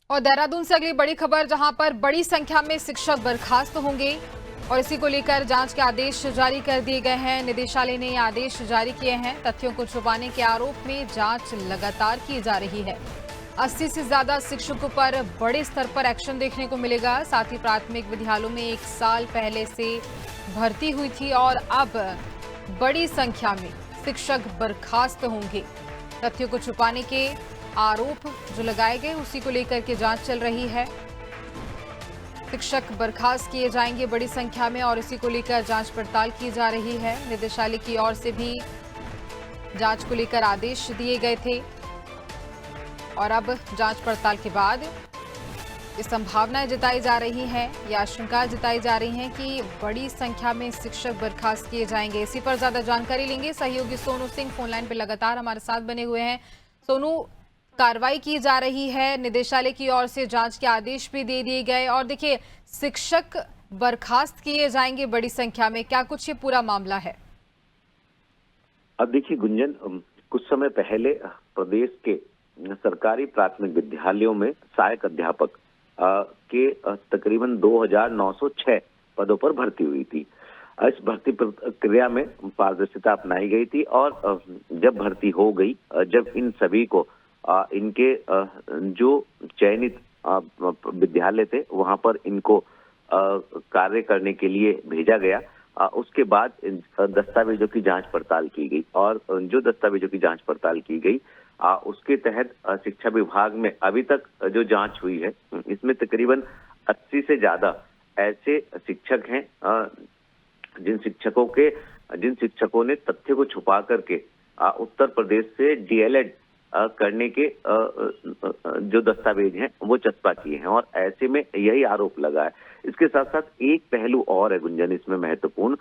और देहरादून से अगली बड़ी खबर, जहां पर बड़ी संख्या में शिक्षक बर्खास्त होंगे और इसी को लेकर जांच के आदेश जारी कर दिए गए हैं। निदेशालय ने ये आदेश जारी किए हैं। तथ्यों को छुपाने के आरोप में जांच लगातार की जा रही है। 80 से ज्यादा शिक्षकों पर बड़े स्तर पर एक्शन देखने को मिलेगा। साथ ही प्राथमिक विद्यालयों में 1 साल पहले से भर्ती हुई थी और अब बड़ी संख्या में शिक्षक बर्खास्त होंगे। तथ्यों को छुपाने के आरोप जो लगाए गए उसी को लेकर के जांच चल रही है। शिक्षक बर्खास्त किए जाएंगे बड़ी संख्या में और इसी को लेकर जांच पड़ताल की जा रही है। निदेशालय की ओर से भी जांच को लेकर आदेश दिए गए थे और अब जांच पड़ताल के बाद ये संभावनाएं जताई जा रही हैं या आशंका जताई जा रही हैं कि बड़ी संख्या में शिक्षक बर्खास्त किए जाएंगे। इसी पर ज्यादा जानकारी लेंगे। सहयोगी सोनू सिंह फोनलाइन पर लगातार हमारे साथ बने हुए हैं। सोनू, कार्रवाई की जा रही है, निदेशालय की ओर से जांच के आदेश भी दे दिए गए और देखिए शिक्षक बर्खास्त किए जाएंगे बड़ी संख्या में, क्या कुछ ये पूरा मामला है? अब देखिए गुंजन, कुछ समय पहले प्रदेश के सरकारी प्राथमिक विद्यालयों में सहायक अध्यापक के तकरीबन 2906 पदों पर भर्ती हुई थी। इस भर्ती प्रक्रिया में पारदर्शिता अपनाई गई थी और जब भर्ती हो गई, जब इन सभी को इनके जो चयनित विद्यालय थे वहां पर इनको कार्य करने के लिए भेजा गया, उसके बाद दस्तावेजों की जांच पड़ताल की गई और जो दस्तावेजों की जांच पड़ताल की गई उसके तहत शिक्षा विभाग में अभी तक जो जांच हुई है इसमें तकरीबन 80 से ज्यादा ऐसे शिक्षक हैं जिन शिक्षकों ने तथ्य को छुपा करके उत्तर प्रदेश से डीएलएड करने के जो दस्तावेज हैं वो चस्पा किए हैं और ऐसे में यही आरोप लगा है। इसके साथ साथ एक पहलू और है गुंजन इसमें महत्वपूर्ण,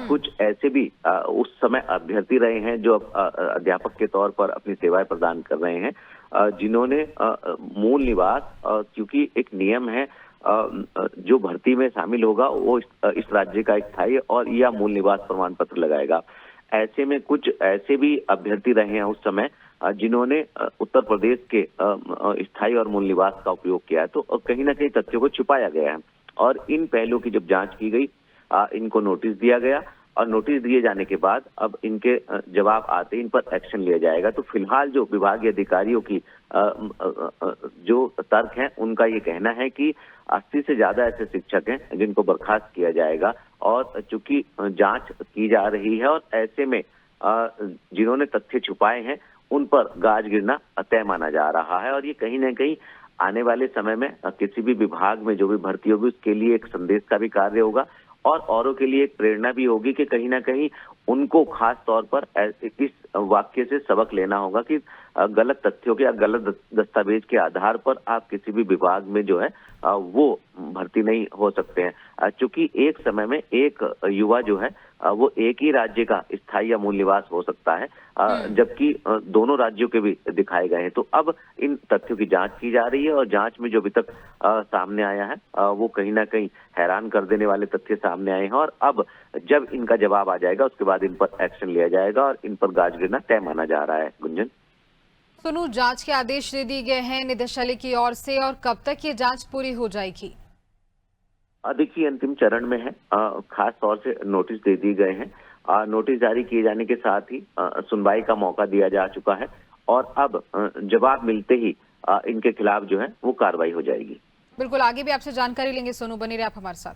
कुछ ऐसे भी उस समय अभ्यर्थी रहे हैं जो अध्यापक के तौर पर अपनी सेवाएं प्रदान कर रहे हैं, जिन्होंने मूल निवास, क्योंकि एक नियम है जो भर्ती में शामिल होगा वो इस राज्य का स्थायी और या मूल निवास प्रमाण पत्र लगाएगा। ऐसे में कुछ ऐसे भी अभ्यर्थी रहे हैं उस समय जिन्होंने उत्तर प्रदेश के स्थायी और मूल निवास का उपयोग किया है, तो कहीं ना कहीं तथ्यों को छुपाया गया है और इन पहलुओं की जब जांच की गई, इनको नोटिस दिया गया और नोटिस दिए जाने के बाद अब इनके जवाब आते ही इन पर एक्शन लिया जाएगा। तो फिलहाल जो विभागीय अधिकारियों की जो तर्क है उनका ये कहना है कि 80 से ज्यादा ऐसे शिक्षक हैं जिनको बर्खास्त किया जाएगा और चूंकि जांच की जा रही है और ऐसे में जिन्होंने तथ्य छुपाए हैं उन पर गाज गिरना तय माना जा रहा है और ये कहीं ना कहीं आने वाले समय में किसी भी विभाग में जो भी भर्ती होगी उसके लिए एक संदेश का भी कार्य होगा और औरों के लिए एक प्रेरणा भी होगी कि कहीं ना कहीं उनको खास तौर पर इस वाक्य से सबक लेना होगा कि गलत तथ्यों के या गलत दस्तावेज के आधार पर आप किसी भी विभाग में जो है वो भर्ती नहीं हो सकते हैं, क्योंकि एक समय में एक युवा जो है वो एक ही राज्य का स्थायी या मूल निवास हो सकता है, जबकि दोनों राज्यों के भी दिखाए गए हैं। तो अब इन तथ्यों की जांच की जा रही है और जांच में जो अभी तक सामने आया है वो कहीं ना कहीं हैरान कर देने वाले तथ्य सामने आए हैं और अब जब इनका जवाब आ जाएगा उसके बाद इन पर एक्शन लिया जाएगा और इन पर गाज गिरना तय माना जा रहा है। गुंजन, सुनू, जांच के आदेश दे दिए गए हैं निदेशालय की ओर से और कब तक ये जांच पूरी हो जाएगी? देखिए अंतिम चरण में है, खास तौर से नोटिस दे दिए गए हैं। नोटिस जारी किए जाने के साथ ही सुनवाई का मौका दिया जा चुका है और अब जवाब मिलते ही इनके खिलाफ जो है वो कार्रवाई हो जाएगी। बिल्कुल, आगे भी आपसे जानकारी लेंगे सोनू, बने रहे आप हमारे साथ।